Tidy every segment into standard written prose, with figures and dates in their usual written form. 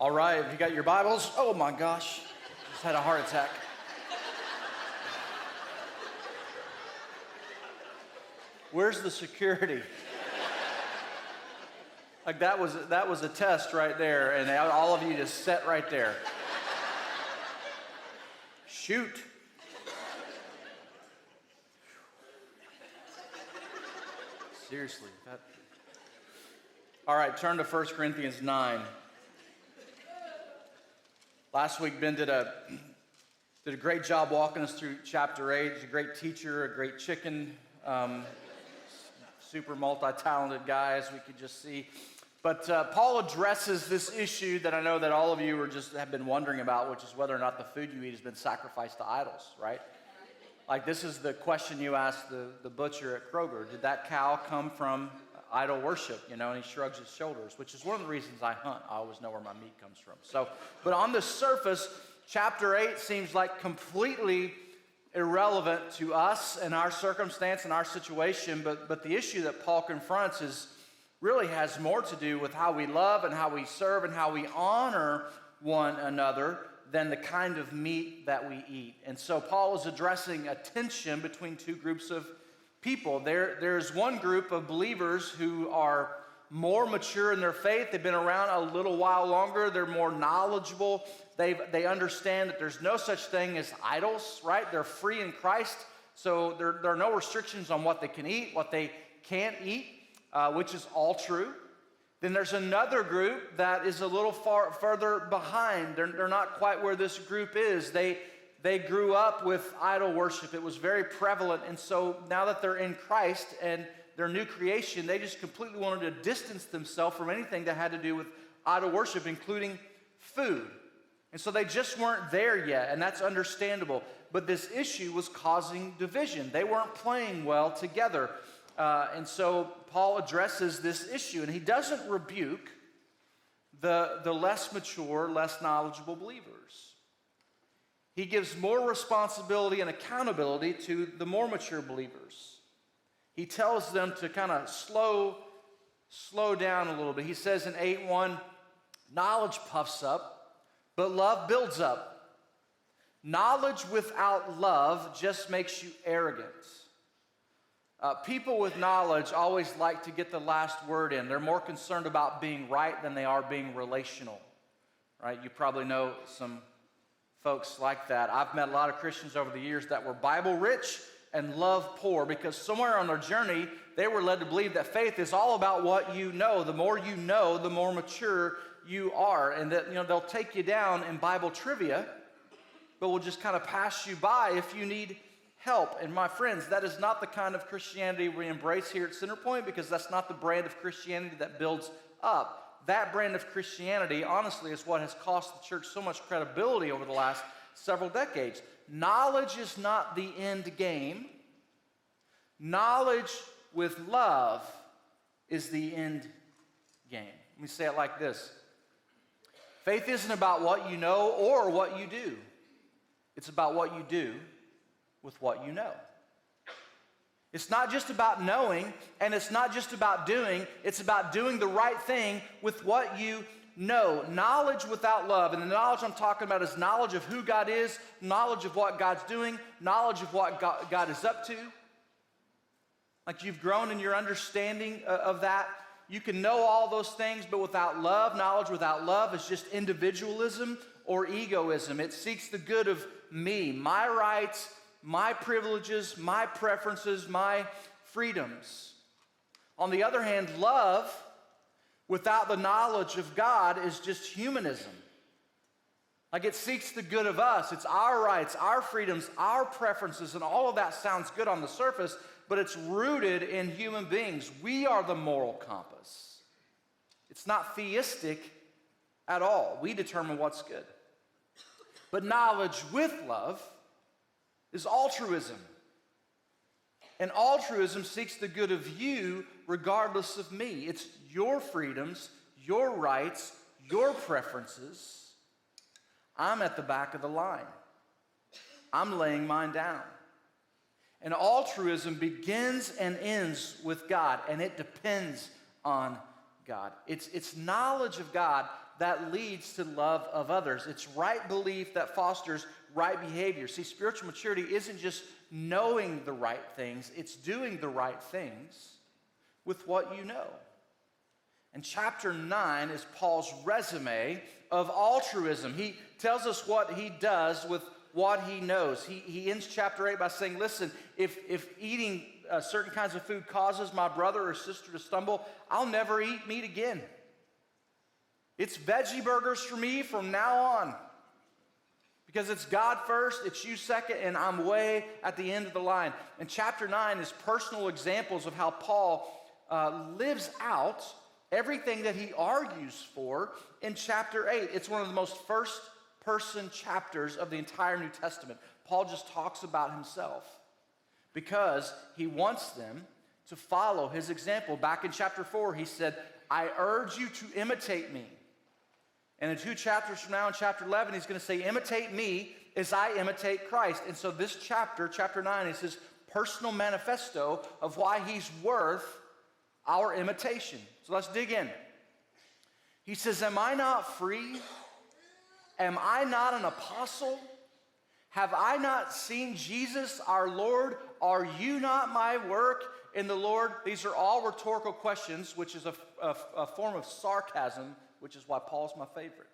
All right, have you got your Bibles? Oh my gosh, just had a heart attack. Where's the security? Like that was a test right there, and all of you just sat right there. Shoot. Seriously, that. All right, turn to 1 Corinthians 9. Last week, Ben did a great job walking us through chapter 8. He's a great teacher, a great chicken, super multi-talented guy, as we could just see. But Paul addresses this issue that I know that all of you have been wondering about, which is whether or not the food you eat has been sacrificed to idols, right? Like this is the question you asked the butcher at Kroger. Did that cow come from idol worship? And he shrugs his shoulders, which is one of the reasons I hunt. I always know where my meat comes from. But on the surface, chapter 8 seems like completely irrelevant to us and our circumstance and our situation, but the issue that Paul confronts really has more to do with how we love and how we serve and how we honor one another than the kind of meat that we eat. And so Paul is addressing a tension between two groups of people. There's one group of believers who are more mature in their faith. They've been around a little while longer. They're more knowledgeable. They understand that there's no such thing as idols, right? They're free in Christ, so there are no restrictions on what they can eat, what they can't eat, which is all true. Then there's another group that is a little further behind. They're not quite where this group is. They grew up with idol worship. It was very prevalent, and so now that they're in Christ and their new creation, they just completely wanted to distance themselves from anything that had to do with idol worship, including food. And so they just weren't there yet, and that's understandable. But this issue was causing division. They weren't playing well together. And so Paul addresses this issue, and he doesn't rebuke the less mature, less knowledgeable believers. He gives more responsibility and accountability to the more mature believers. He tells them to kind of slow down a little bit. He says in 8:1, knowledge puffs up, but love builds up. Knowledge without love just makes you arrogant. People with knowledge always like to get the last word in. They're more concerned about being right than they are being relational, right? You probably know some folks like that. I've met a lot of Christians over the years that were Bible rich and love poor because somewhere on their journey, they were led to believe that faith is all about what you know. The more you know, the more mature you are. And that, they'll take you down in Bible trivia, but will just kind of pass you by if you need help. And my friends, that is not the kind of Christianity we embrace here at Center Point, because that's not the brand of Christianity that builds up. That brand of Christianity, honestly, is what has cost the church so much credibility over the last several decades. Knowledge is not the end game. Knowledge with love is the end game. Let me say it like this. Faith isn't about what you know or what you do. It's about what you do with what you know. It's not just about knowing, and it's not just about doing. It's about doing the right thing with what you know. Knowledge without love, and the knowledge I'm talking about is knowledge of who God is, knowledge of what God's doing, knowledge of what God is up to. Like you've grown in your understanding of that. You can know all those things, but without love, knowledge without love is just individualism or egoism. It seeks the good of me, my rights, my privileges, my preferences, my freedoms. On the other hand, love without the knowledge of God is just humanism. Like it seeks the good of us. It's our rights, our freedoms, our preferences, and all of that sounds good on the surface, but it's rooted in human beings. We are the moral compass. It's not theistic at all. We determine what's good. But knowledge with love is altruism. And altruism seeks the good of you regardless of me. It's your freedoms, your rights, your preferences. I'm at the back of the line. I'm laying mine down. And altruism begins and ends with God, and it depends on God. It's knowledge of God that leads to love of others. It's right belief that fosters right behavior. See, spiritual maturity isn't just knowing the right things, it's doing the right things with what you know. And chapter 9 is Paul's resume of altruism. He tells us what he does with what he knows. He ends chapter 8 by saying, listen, if eating certain kinds of food causes my brother or sister to stumble, I'll never eat meat again. It's veggie burgers for me from now on. Because it's God first, it's you second, and I'm way at the end of the line. And chapter 9 is personal examples of how Paul lives out everything that he argues for in chapter 8. It's one of the most first-person chapters of the entire New Testament. Paul just talks about himself because he wants them to follow his example. Back in chapter 4, he said, I urge you to imitate me. And in 2 chapters from now, in chapter 11, he's going to say, imitate me as I imitate Christ. And so this chapter, chapter 9, is his personal manifesto of why he's worth our imitation. So let's dig in. He says, am I not free? Am I not an apostle? Have I not seen Jesus our Lord? Are you not my work in the Lord? These are all rhetorical questions, which is a form of sarcasm, which is why Paul's my favorite.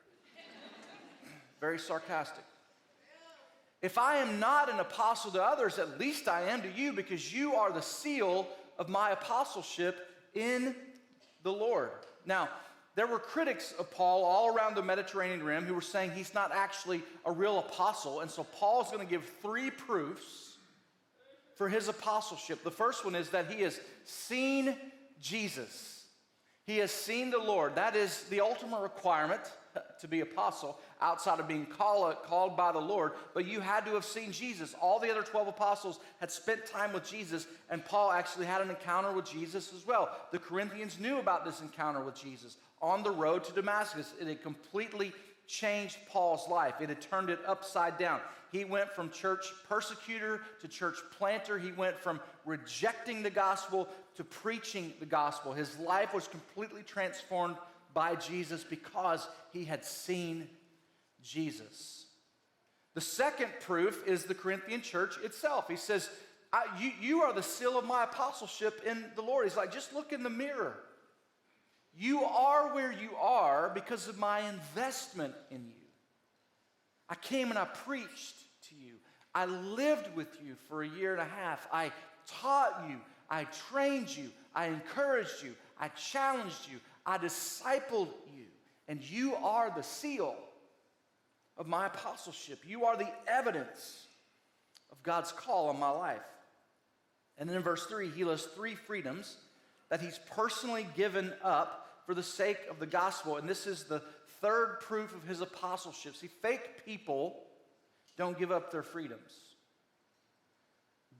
Very sarcastic. If I am not an apostle to others, at least I am to you, because you are the seal of my apostleship in the Lord. Now, there were critics of Paul all around the Mediterranean Rim who were saying he's not actually a real apostle, and so Paul's going to give 3 proofs for his apostleship. The first one is that he has seen Jesus. He has seen the Lord. That is the ultimate requirement to be apostle outside of being called by the Lord. But you had to have seen Jesus. All the other 12 apostles had spent time with Jesus, and Paul actually had an encounter with Jesus as well. The Corinthians knew about this encounter with Jesus on the road to Damascus. It had completely changed Paul's life. It had turned it upside down. He went from church persecutor to church planter. He went from rejecting the gospel to preaching the gospel. His life was completely transformed by Jesus because he had seen Jesus. The second proof is the Corinthian church itself. He says, you are the seal of my apostleship in the Lord. He's like, just look in the mirror. You are where you are because of my investment in you. I came and I preached to you. I lived with you for a year and a half. I taught you. I trained you. I encouraged you. I challenged you. I discipled you. And you are the seal of my apostleship. You are the evidence of God's call on my life. And then in verse 3, he lists 3 freedoms that he's personally given up for the sake of the gospel. And this is the third proof of his apostleship. See, fake people don't give up their freedoms.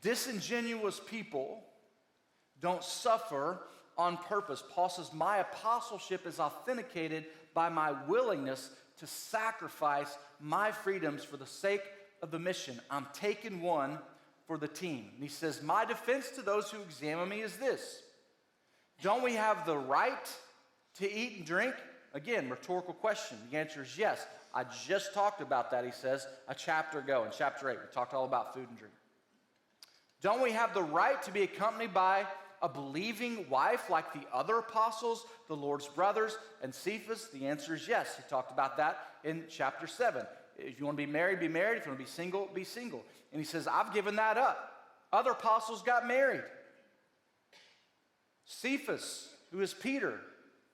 Disingenuous people don't suffer on purpose. Paul says, my apostleship is authenticated by my willingness to sacrifice my freedoms for the sake of the mission. I'm taking one for the team. And he says, my defense to those who examine me is this: don't we have the right to eat and drink? Again, rhetorical question. The answer is yes. I just talked about that, he says, a chapter ago in chapter 8. We talked all about food and drink. Don't we have the right to be accompanied by a believing wife like the other apostles, the Lord's brothers, and Cephas? The answer is yes. He talked about that in chapter 7. If you want to be married, be married. If you want to be single, be single. And he says, I've given that up. Other apostles got married. Cephas, who is Peter,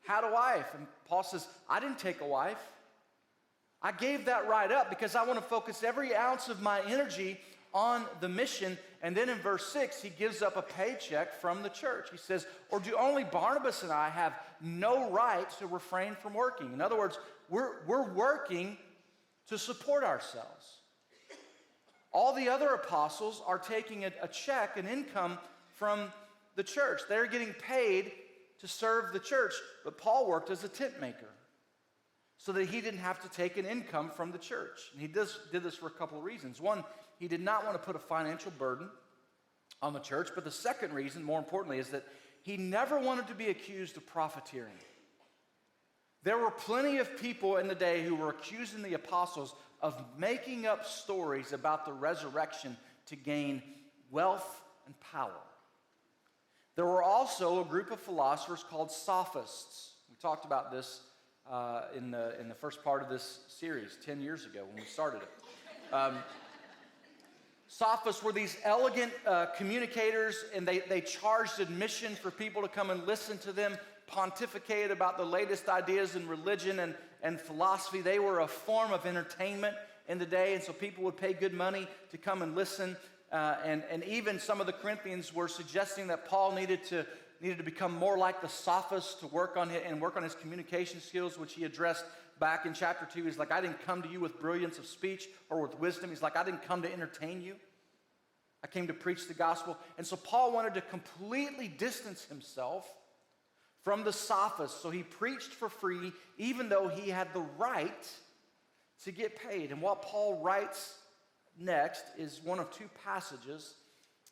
had a wife. And Paul says, I didn't take a wife. I gave that right up because I want to focus every ounce of my energy on the mission. And then in verse 6, he gives up a paycheck from the church. He says, or do only Barnabas and I have no right to refrain from working? In other words, we're working to support ourselves. All the other apostles are taking a check, an income from the church. They're getting paid to serve the church. But Paul worked as a tent maker so that he didn't have to take an income from the church. And he did this for a couple of reasons. One, he did not want to put a financial burden on the church. But the second reason, more importantly, is that he never wanted to be accused of profiteering. There were plenty of people in the day who were accusing the apostles of making up stories about the resurrection to gain wealth and power. There were also a group of philosophers called sophists. We talked about this in the first part of this series 10 years ago when we started it. Sophists were these elegant communicators, and they charged admission for people to come and listen to them pontificate about the latest ideas in religion and philosophy. They were a form of entertainment in the day, and so people would pay good money to come and listen. And even some of the Corinthians were suggesting that Paul needed to become more like the sophists to work on his communication skills, which he addressed back in chapter 2. He's like, I didn't come to you with brilliance of speech or with wisdom. He's like, I didn't come to entertain you. I came to preach the gospel. And so Paul wanted to completely distance himself from the sophists. So he preached for free, even though he had the right to get paid. And what Paul writes next is one of two passages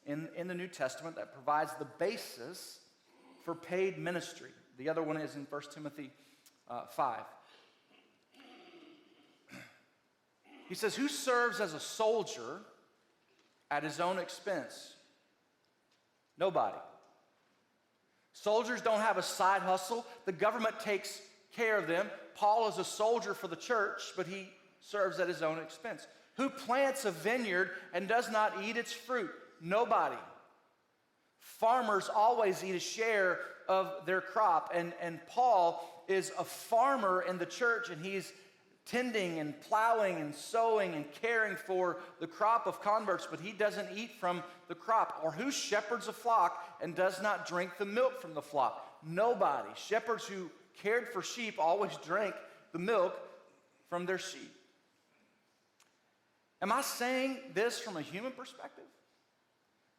in the New Testament that provides the basis for paid ministry. The other one is in 1 Timothy 5. He says, who serves as a soldier at his own expense? Nobody. Soldiers don't have a side hustle. The government takes care of them. Paul is a soldier for the church, but he serves at his own expense. Who plants a vineyard and does not eat its fruit? Nobody. Farmers always eat a share of their crop, and Paul is a farmer in the church, and he's tending and plowing and sowing and caring for the crop of converts, but he doesn't eat from the crop. Or who shepherds a flock and does not drink the milk from the flock? Nobody. Shepherds who cared for sheep always drank the milk from their sheep. Am I saying this from a human perspective?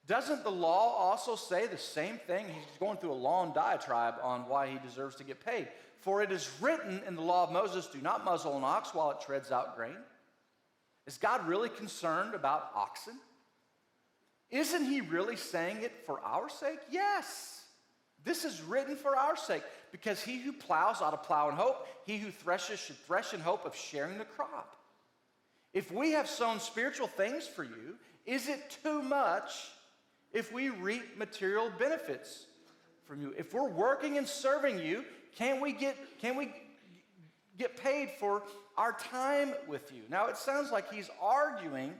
Doesn't the law also say the same thing? He's going through a long diatribe on why he deserves to get paid. For it is written in the law of Moses, do not muzzle an ox while it treads out grain. Is God really concerned about oxen? Isn't he really saying it for our sake? Yes. This is written for our sake, because he who plows ought to plow in hope. He who threshes should thresh in hope of sharing the crop. If we have sown spiritual things for you, is it too much if we reap material benefits from you? If we're working and serving you, can we get paid for our time with you? Now, it sounds like he's arguing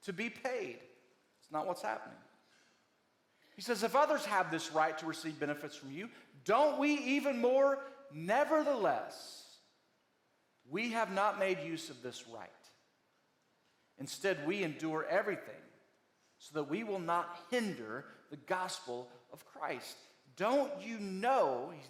to be paid. It's not what's happening. He says, if others have this right to receive benefits from you, don't we even more? Nevertheless, we have not made use of this right. Instead, we endure everything so that we will not hinder the gospel of Christ. Don't you know, he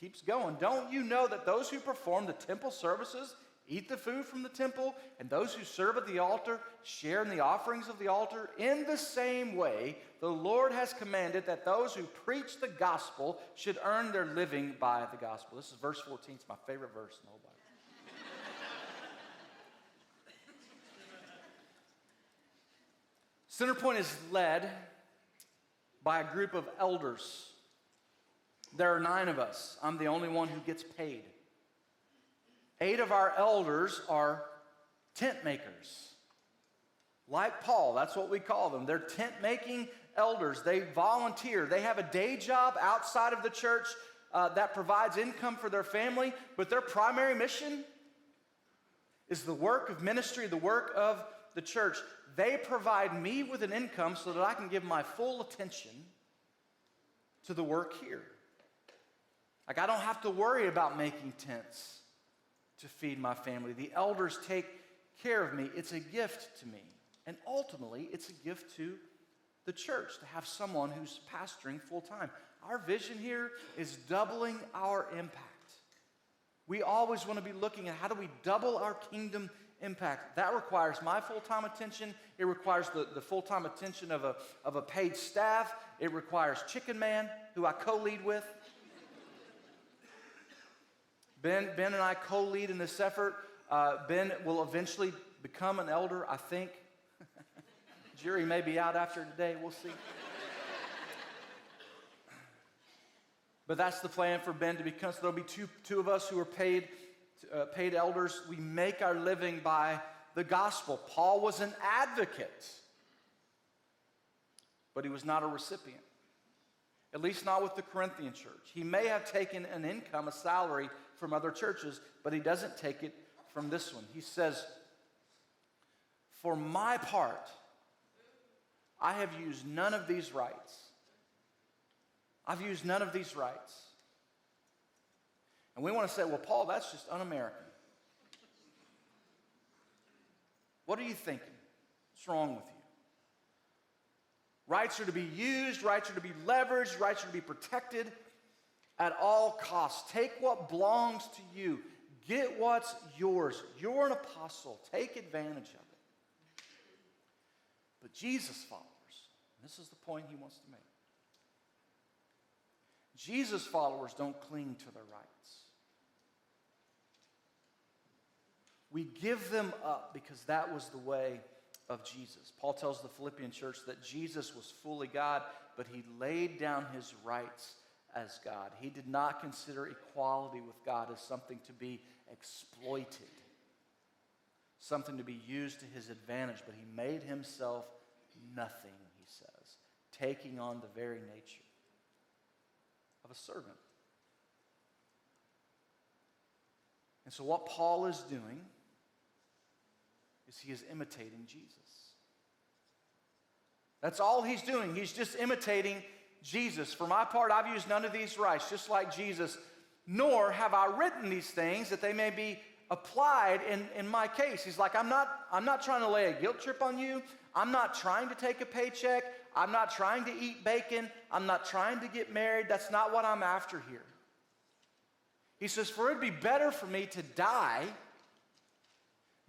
keeps going, don't you know that those who perform the temple services eat the food from the temple, and those who serve at the altar share in the offerings of the altar? In the same way, the Lord has commanded that those who preach the gospel should earn their living by the gospel. This is verse 14. It's my favorite verse in the whole Bible. Centerpoint is led by a group of elders. There are 9 of us. I'm the only one who gets paid. 8 of our elders are tent makers. Like Paul, that's what we call them. They're tent-making elders. They volunteer. They have a day job outside of the church that provides income for their family, but their primary mission is the work of ministry, the work of the church. They provide me with an income so that I can give my full attention to the work here. Like, I don't have to worry about making tents to feed my family. The elders take care of me. It's a gift to me. And ultimately, it's a gift to the church to have someone who's pastoring full time. Our vision here is doubling our impact. We always want to be looking at how do we double our kingdom impact. That requires my full-time attention. It requires the full-time attention of a paid staff. It requires Chicken Man, who I co-lead with. Ben and I co-lead in this effort. Ben will eventually become an elder, I think. Jury may be out after today. We'll see. But that's the plan for Ben to become. So there'll be two of us who are paid elders. We make our living by the gospel. Paul was an advocate, but he was not a recipient. At least not with the Corinthian church. He may have taken an income, a salary from other churches, but he doesn't take it from this one. He says, for my part, I have used none of these rights. I've used none of these rights. And we want to say, well, Paul, that's just un-American. What are you thinking? What's wrong with you? Rights are to be used, rights are to be leveraged, rights are to be protected at all costs. Take what belongs to you. Get what's yours. You're an apostle. Take advantage of it. But Jesus followers, and this is the point he wants to make. Jesus followers don't cling to their rights. We give them up because that was the way of Jesus. Paul tells the Philippian church that Jesus was fully God, but he laid down his rights as God. He did not consider equality with God as something to be exploited, something to be used to his advantage, but he made himself nothing, he says, taking on the very nature of a servant. And so what Paul is doing is he is imitating Jesus. That's all he's doing. He's just imitating Jesus. For my part, I've used none of these rights, just like Jesus, nor have I written these things that they may be applied in my case. He's like, I'm not trying to lay a guilt trip on you. I'm not trying to take a paycheck. I'm not trying to eat bacon. I'm not trying to get married. That's not what I'm after here. He says, for it'd be better for me to die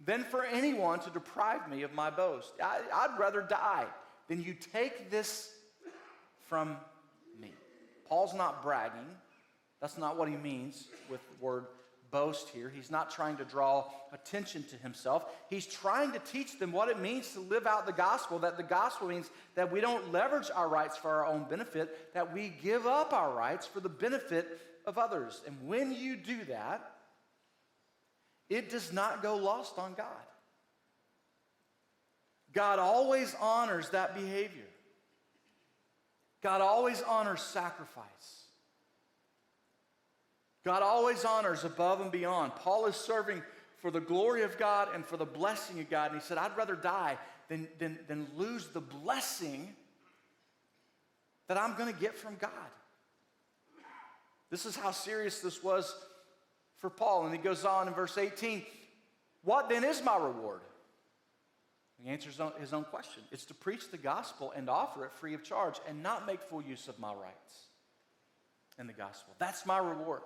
than for anyone to deprive me of my boast. I'd rather die than you take this from me. Paul's not bragging. That's not what he means with the word boast here. He's not trying to draw attention to himself. He's trying to teach them what it means to live out the gospel, that the gospel means that we don't leverage our rights for our own benefit, that we give up our rights for the benefit of others. And when you do that, it does not go lost on God. God always honors that behavior. God always honors sacrifice. God always honors above and beyond. Paul is serving for the glory of God and for the blessing of God. And he said, I'd rather die than lose the blessing that I'm going to get from God. This is how serious this was for Paul. And he goes on in verse 18, what then is my reward? He answers his own question. It's to preach the gospel and offer it free of charge and not make full use of my rights in the gospel. That's my reward.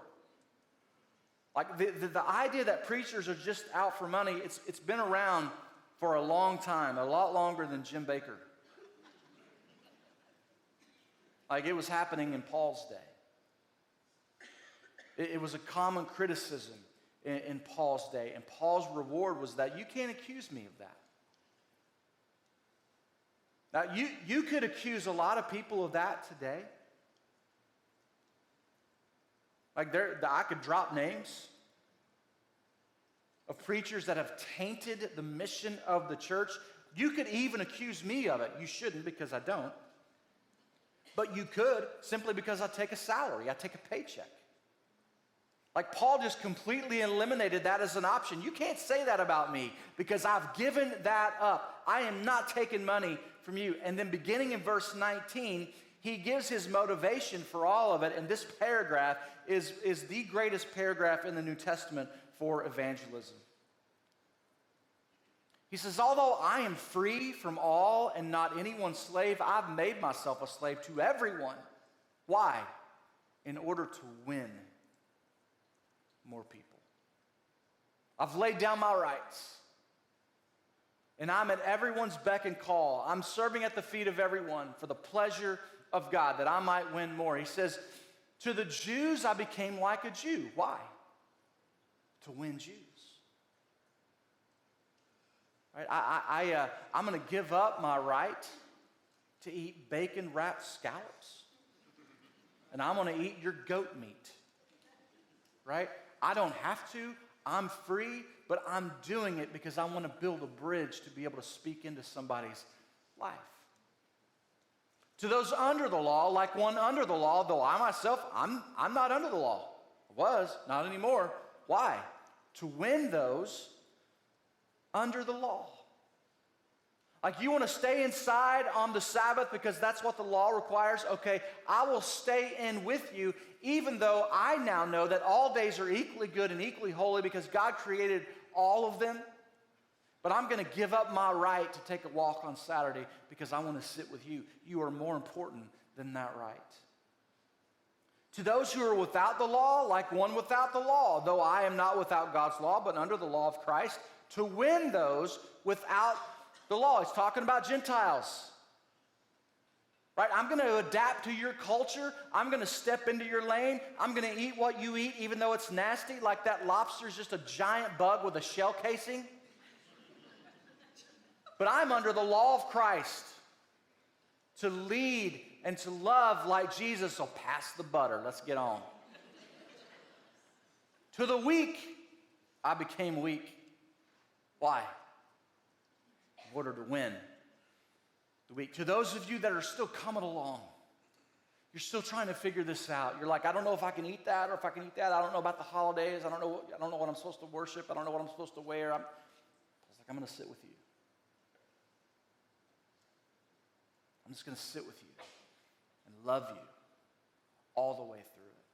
Like the idea that preachers are just out for money, it's been around for a long time, a lot longer than Jim Baker. Like it was happening in Paul's day. It was a common criticism in Paul's day, and Paul's reward was that you can't accuse me of that. Now, you could accuse a lot of people of that today. Like I could drop names of preachers that have tainted the mission of the church. You could even accuse me of it. You shouldn't, because I don't. But you could, simply because I take a salary, I take a paycheck. Like Paul just completely eliminated that as an option. You can't say that about me because I've given that up. I am not taking money from you. And then beginning in verse 19, he gives his motivation for all of it. And this paragraph is the greatest paragraph in the New Testament for evangelism. He says, although I am free from all and not anyone's slave, I've made myself a slave to everyone. Why? In order to win more people. I've laid down my rights. And I'm at everyone's beck and call. I'm serving at the feet of everyone for the pleasure of God, that I might win more. He says, to the Jews I became like a Jew. Why? To win Jews. Right? I'm going to give up my right to eat bacon-wrapped scallops. and I'm going to eat your goat meat. Right? I don't have to. I'm free, but I'm doing it because I want to build a bridge to be able to speak into somebody's life. To those under the law, like one under the law, though I myself, I'm not under the law. I was, not anymore. Why? To win those under the law. Like you want to stay inside on the Sabbath because that's what the law requires? Okay, I will stay in with you even though I now know that all days are equally good and equally holy because God created all of them. But I'm going to give up my right to take a walk on Saturday because I want to sit with you. You are more important than that right. To those who are without the law, like one without the law, though I am not without God's law, but under the law of Christ, to win those without the law. He's talking about Gentiles. Right? I'm going to adapt to your culture. I'm going to step into your lane. I'm going to eat what you eat, even though it's nasty, like that lobster is just a giant bug with a shell casing. But I'm under the law of Christ to lead and to love like Jesus. So pass the butter. Let's get on. To the weak, I became weak. Why? In order to win the weak. To those of you that are still coming along, you're still trying to figure this out. You're like, I don't know if I can eat that or if I can eat that. I don't know about the holidays. I don't know what I'm supposed to worship. I don't know what I'm supposed to wear. I'm going to sit with you. I'm just going to sit with you and love you all the way through it.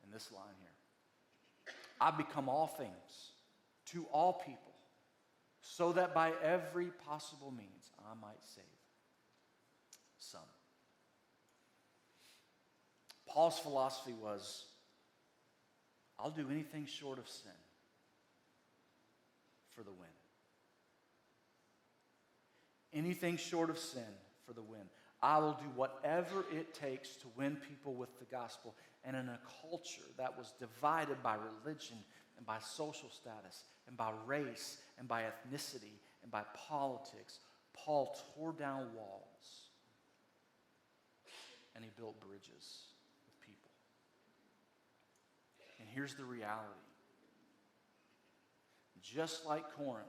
In this line here, I've become all things to all people, so that by every possible means I might save some. Paul's philosophy was, I'll do anything short of sin for the win. Anything short of sin for the win. I will do whatever it takes to win people with the gospel. And in a culture that was divided by religion and by social status and by race and by ethnicity and by politics, Paul tore down walls and he built bridges with people. And here's the reality. Just like Corinth,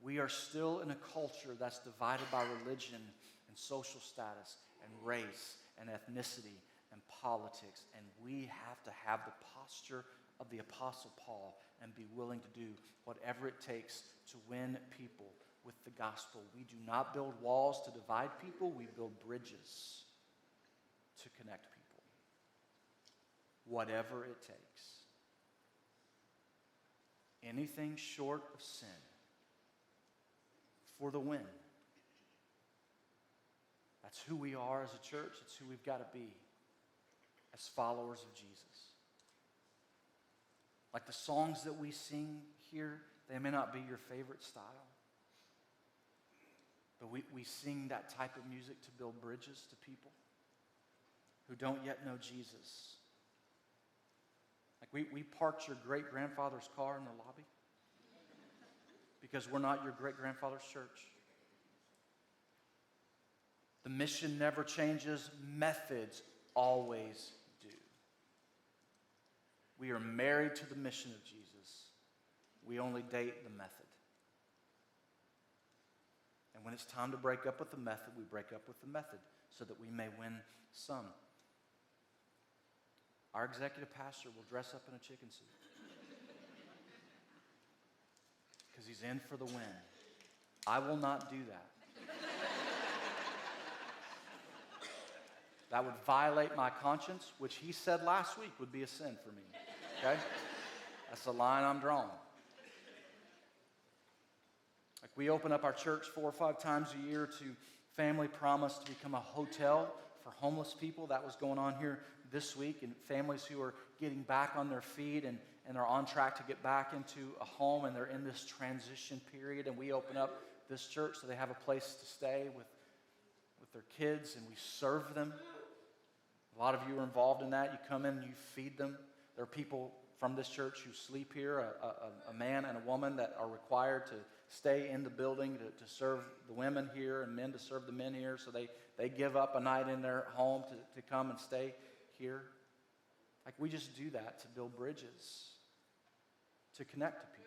we are still in a culture that's divided by religion and social status and race and ethnicity and politics. And we have to have the posture of the Apostle Paul and be willing to do whatever it takes to win people with the gospel. We do not build walls to divide people. We build bridges to connect people. Whatever it takes. Anything short of sin for the win. That's who we are as a church. It's who we've got to be as followers of Jesus. Like the songs that we sing here, they may not be your favorite style, but we sing that type of music to build bridges to people who don't yet know Jesus. Like we parked your great-grandfather's car in the lobby because we're not your great-grandfather's church. The mission never changes. Methods always do. We are married to the mission of Jesus. We only date the method. And when it's time to break up with the method, we break up with the method so that we may win some. Our executive pastor will dress up in a chicken suit because he's in for the win. I will not do that. That would violate my conscience, which he said last week would be a sin for me. Okay? That's the line I'm drawing. Like we open up our church 4 or 5 times a year to Family Promise to become a hotel for homeless people. That was going on here this week, and families who are getting back on their feet and are on track to get back into a home, and they're in this transition period, and we open up this church so they have a place to stay with their kids, and we serve them. A lot of you are involved in that. You come in and you feed them. There are people from this church who sleep here, a man and a woman that are required to stay in the building to serve the women here and men to serve the men here. So they give up a night in their home to come and stay here. Like, we just do that to build bridges, to connect to people.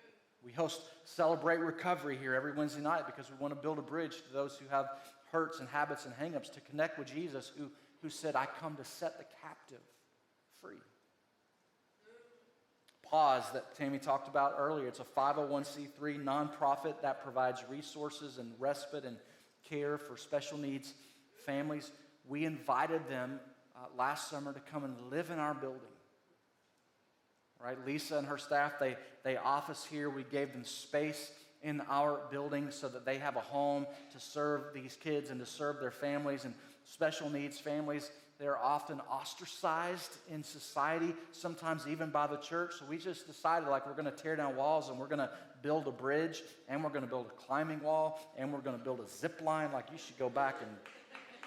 We host Celebrate Recovery here every Wednesday night because we want to build a bridge to those who have hurts and habits and hang-ups, to connect with Jesus who said, I come to set the captive free. Pause that Tammy talked about earlier. It's a 501c3 nonprofit that provides resources and respite and care for special needs families. We invited them last summer to come and live in our building. Right? Lisa and her staff, they office here. We gave them space in our building so that they have a home to serve these kids and to serve their families and special needs families. They're often ostracized in society, sometimes even by the church. So we just decided, like, we're going to tear down walls and we're going to build a bridge and we're going to build a climbing wall and we're going to build a zip line. Like, you should go back and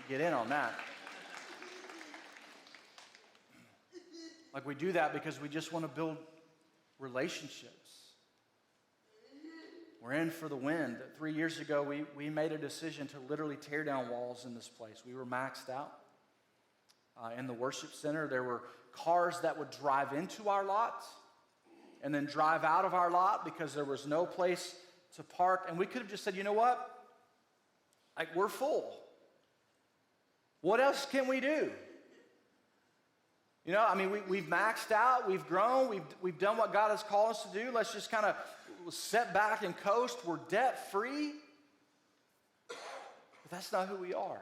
get in on that. Like, we do that because we just want to build relationships. We're in for the wind. 3 years ago, we made a decision to literally tear down walls in this place. We were maxed out. In the worship center, there were cars that would drive into our lot and then drive out of our lot because there was no place to park. And we could have just said, you know what? Like, we're full. What else can we do? You know, I mean, we've maxed out, we've grown, we've done what God has called us to do. Let's just kind of sit back and coast. We're debt-free. But that's not who we are.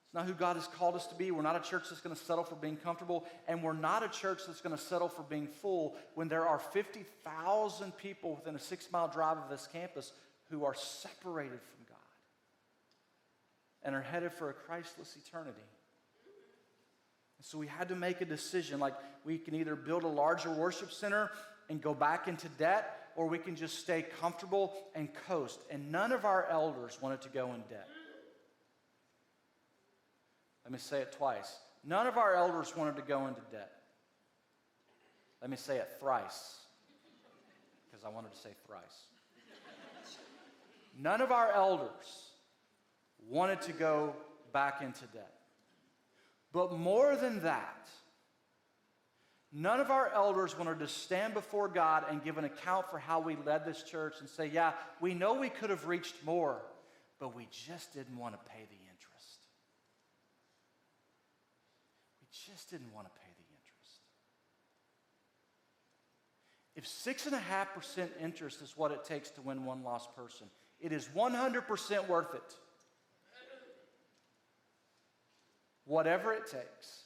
It's not who God has called us to be. We're not a church that's going to settle for being comfortable, and we're not a church that's going to settle for being full when there are 50,000 people within a 6-mile drive of this campus who are separated from God and are headed for a Christless eternity. So we had to make a decision. Like, we can either build a larger worship center and go back into debt, or we can just stay comfortable and coast. And none of our elders wanted to go in debt. Let me say it twice. None of our elders wanted to go into debt. Let me say it thrice, because I wanted to say thrice. None of our elders wanted to go back into debt. But more than that, none of our elders wanted to stand before God and give an account for how we led this church and say, yeah, we know we could have reached more, but we just didn't want to pay the interest. We just didn't want to pay the interest. If 6.5% interest is what it takes to win one lost person, it is 100% worth it. Whatever it takes.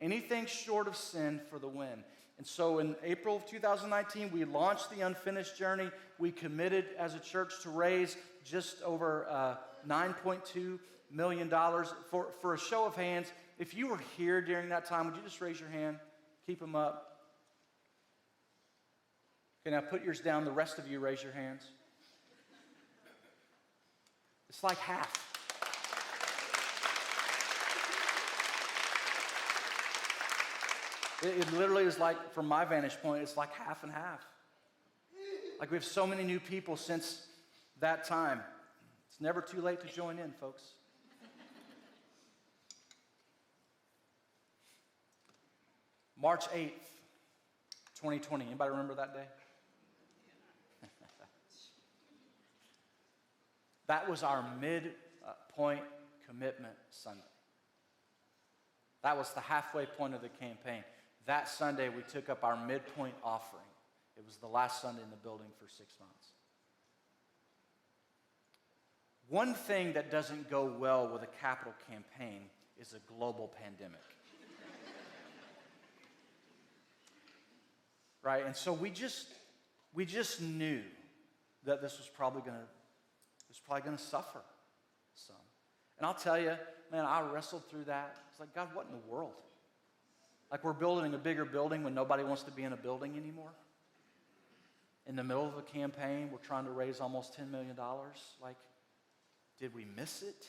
Anything short of sin for the win. And so in April of 2019, we launched the Unfinished Journey. We committed as a church to raise just over $9.2 million. For a show of hands, if you were here during that time, would you just raise your hand? Keep them up. Okay, now put yours down. The rest of you raise your hands. It's like half. It literally is like, from my vantage point, it's like half and half. Like, we have so many new people since that time. It's never too late to join in, folks. March 8th, 2020. Anybody remember that day? That was our midpoint commitment Sunday. That was the halfway point of the campaign. That Sunday, we took up our midpoint offering. It was the last Sunday in the building for 6 months. One thing that doesn't go well with a capital campaign is a global pandemic. Right? And so we just knew that this was probably going to suffer some. And I'll tell you, man, I wrestled through that. It's like, God, what in the world? Like, we're building a bigger building when nobody wants to be in a building anymore. In the middle of a campaign, we're trying to raise almost $10 million. Like, did we miss it?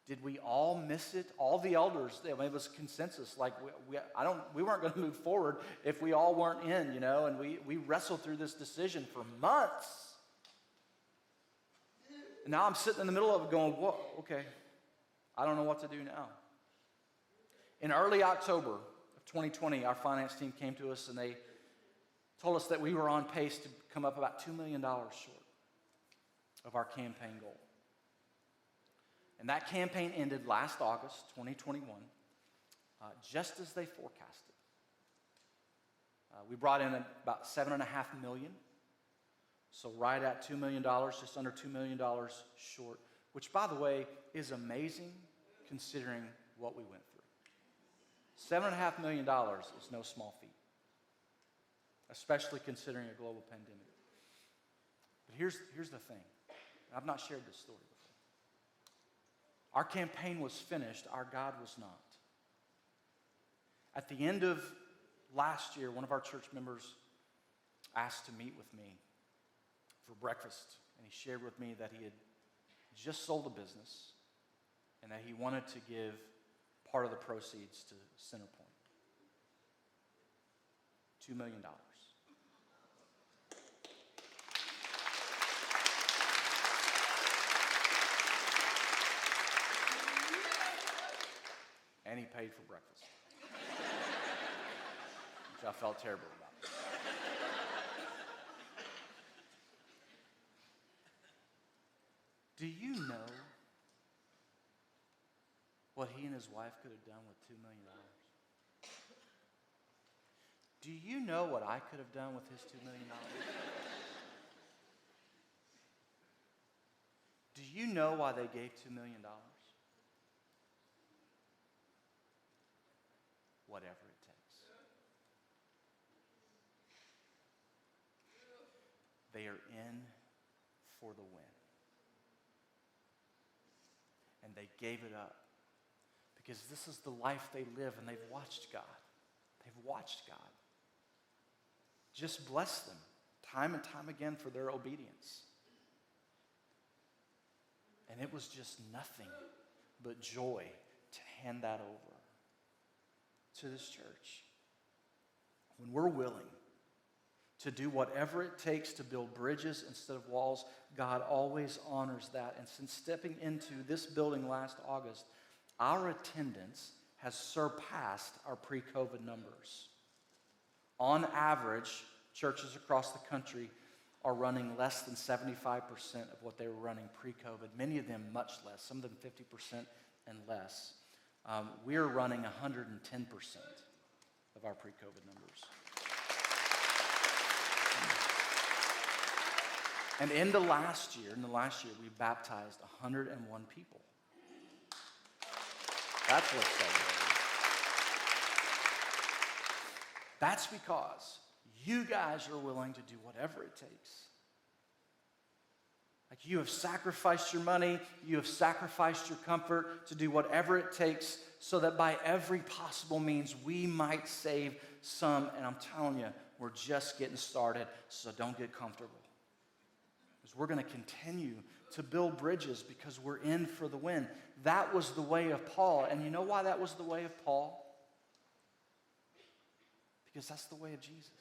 Did we all miss it? All the elders, it was consensus. Like we weren't going to move forward if we all weren't in, and we wrestled through this decision for months. And now I'm sitting in the middle of it going, whoa, okay, I don't know what to do now. In early October of 2020, our finance team came to us and they told us that we were on pace to come up about $2 million short of our campaign goal. And that campaign ended last August, 2021, just as they forecasted. We brought in about $7.5 million, so right at $2 million, just under $2 million short, which, by the way, is amazing considering what we went through. $7.5 million is no small feat, especially considering a global pandemic. But here's the thing. I've not shared this story before. Our campaign was finished. Our God was not. At the end of last year, one of our church members asked to meet with me for breakfast, and he shared with me that he had just sold a business and that he wanted to give part of the proceeds to Centerpoint. $2 million. And he paid for breakfast, which I felt terrible about. Do you know what he and his wife could have done with $2 million? Do you know what I could have done with his $2 million? Do you know why they gave $2 million? Whatever it takes. They are in for the win. And they gave it up because this is the life they live, and they've watched God. They've watched God just bless them time and time again for their obedience. And it was just nothing but joy to hand that over to this church. When we're willing to do whatever it takes to build bridges instead of walls, God always honors that. And since stepping into this building last August, our attendance has surpassed our pre-COVID numbers. On average, churches across the country are running less than 75% of what they were running pre-COVID. Many of them much less, some of them 50% and less. We're running 110% of our pre-COVID numbers. And in the last year, we baptized 101 people. That's what's celebrating. That's because you guys are willing to do whatever it takes. Like, you have sacrificed your money, you have sacrificed your comfort to do whatever it takes so that by every possible means we might save some. And I'm telling you, we're just getting started, so don't get comfortable. Because we're going to continue to build bridges because we're in for the win. That was the way of Paul. And you know why that was the way of Paul? Because that's the way of Jesus.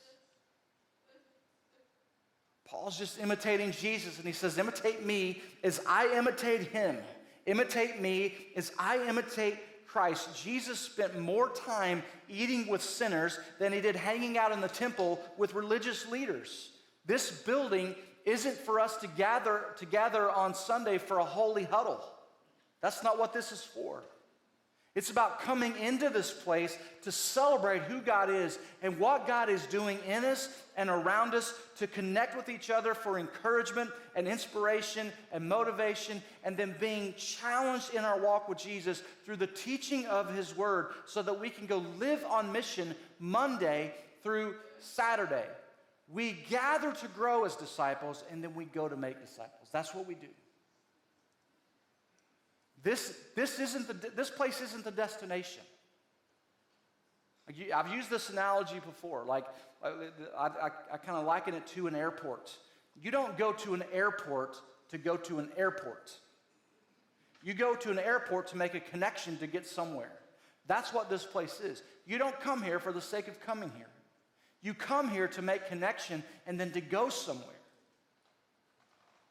Paul's just imitating Jesus, and he says, imitate me as I imitate him. Imitate me as I imitate Christ. Jesus spent more time eating with sinners than he did hanging out in the temple with religious leaders. This building isn't for us to gather together on Sunday for a holy huddle. That's not what this is for. It's about coming into this place to celebrate who God is and what God is doing in us and around us, to connect with each other for encouragement and inspiration and motivation, and then being challenged in our walk with Jesus through the teaching of his word so that we can go live on mission Monday through Saturday. We gather to grow as disciples, and then we go to make disciples. That's what we do. This place isn't the destination. I've used this analogy before. Like, I kind of liken it to an airport. You don't go to an airport to go to an airport. You go to an airport to make a connection to get somewhere. That's what this place is. You don't come here for the sake of coming here. You come here to make connection and then to go somewhere.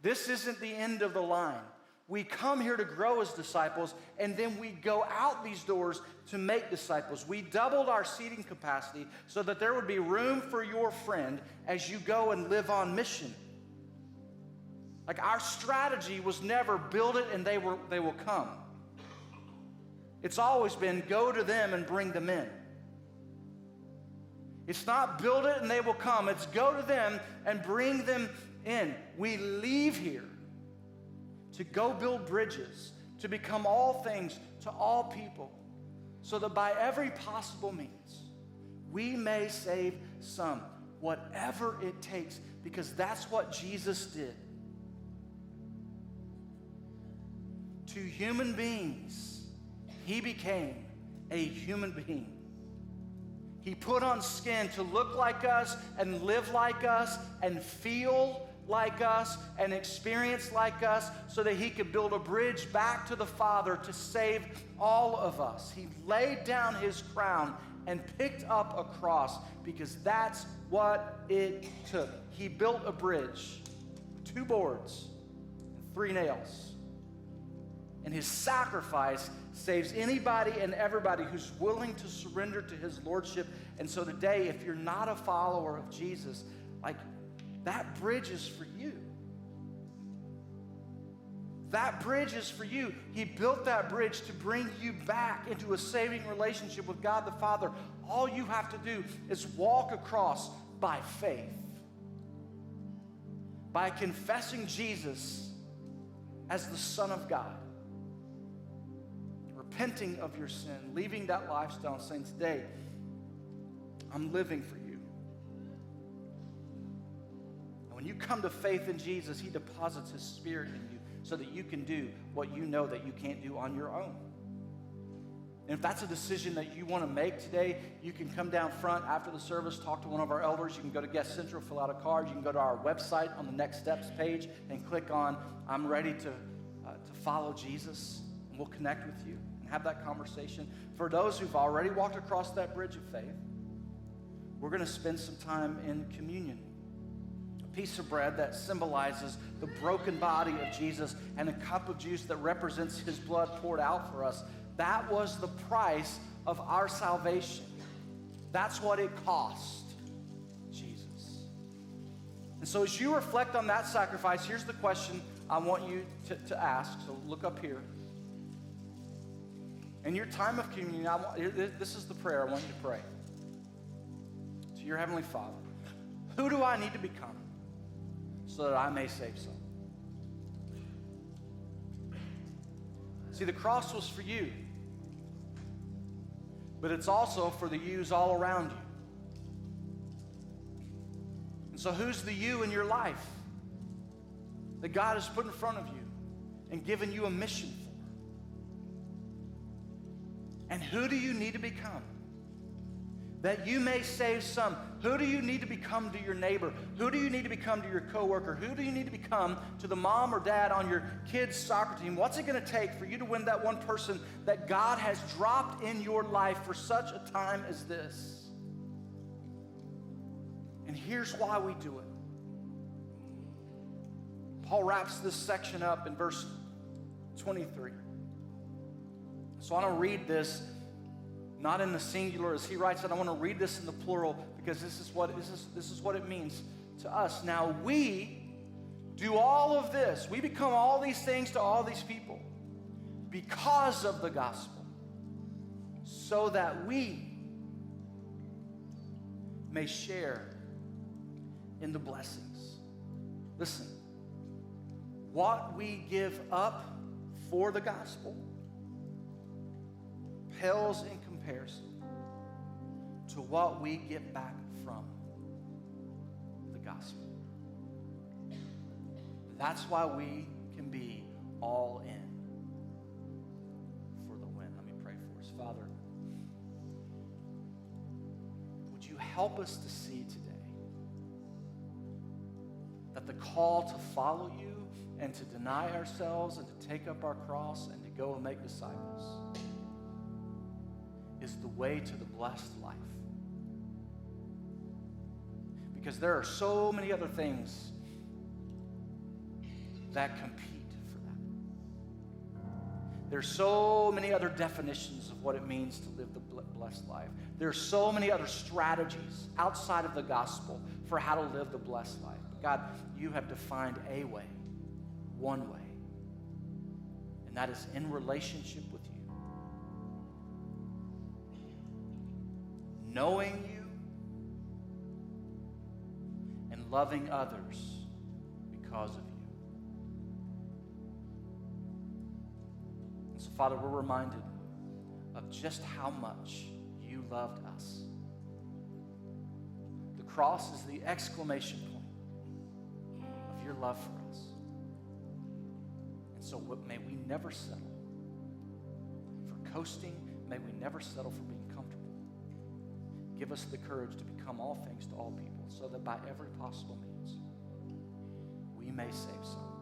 This isn't the end of the line. We come here to grow as disciples, and then we go out these doors to make disciples. We doubled our seating capacity so that there would be room for your friend as you go and live on mission. Like, our strategy was never build it and they will come. It's always been go to them and bring them in. It's not build it and they will come. It's go to them and bring them in. We leave here to go build bridges, to become all things to all people, so that by every possible means, we may save some, whatever it takes, because that's what Jesus did. To human beings, he became a human being. He put on skin to look like us and live like us and feel like us and experience like us so that he could build a bridge back to the Father to save all of us. He laid down his crown and picked up a cross because that's what it took. He built a bridge, 2 boards, and 3 nails. And his sacrifice saves anybody and everybody who's willing to surrender to his lordship. And so today, if you're not a follower of Jesus, like, that bridge is for you. That bridge is for you. He built that bridge to bring you back into a saving relationship with God the Father. All you have to do is walk across by faith, by confessing Jesus as the Son of God, repenting of your sin, leaving that lifestyle and saying, today, I'm living for you. And when you come to faith in Jesus, he deposits his Spirit in you so that you can do what you know that you can't do on your own. And if that's a decision that you want to make today, you can come down front after the service, talk to one of our elders. You can go to Guest Central, fill out a card. You can go to our website on the Next Steps page and click on, I'm ready to follow Jesus. And we'll connect with you and have that conversation. For those who've already walked across that bridge of faith, we're going to spend some time in communion. A piece of bread that symbolizes the broken body of Jesus and a cup of juice that represents his blood poured out for us. That was the price of our salvation. That's what it cost Jesus. And so as you reflect on that sacrifice, here's the question I want you to ask. So look up here. In your time of communion, this is the prayer I want you to pray. To your Heavenly Father, who do I need to become so that I may save some? See, the cross was for you, but it's also for the yous all around you. And so who's the you in your life that God has put in front of you and given you a mission for? And who do you need to become that you may save some? Who do you need to become to your neighbor? Who do you need to become to your coworker? Who do you need to become to the mom or dad on your kids' soccer team? What's it going to take for you to win that one person that God has dropped in your life for such a time as this? And here's why we do it. Paul wraps this section up in verse 23. So I want to read this, not in the singular as he writes it. I want to read this in the plural because this is what it means to us. Now we do all of this. We become all these things to all these people because of the gospel, so that we may share in the blessings. Listen, what we give up for the gospel pales in comparison to what we get back from the gospel. That's why we can be all in for the win. Let me pray for us. Father, would you help us to see today that the call to follow you and to deny ourselves and to take up our cross and to go and make disciples is the way to the blessed life. Because there are so many other things that compete for that. There's so many other definitions of what it means to live the blessed life. There's so many other strategies outside of the gospel for how to live the blessed life. But God, you have defined a way, one way, and that is in relationship with you. Knowing you and loving others because of you. And so, Father, we're reminded of just how much you loved us. The cross is the exclamation point of your love for us. And so may we never settle for coasting. May we never settle for being comfortable. Give us the courage to become all things to all people so that by every possible means we may save some.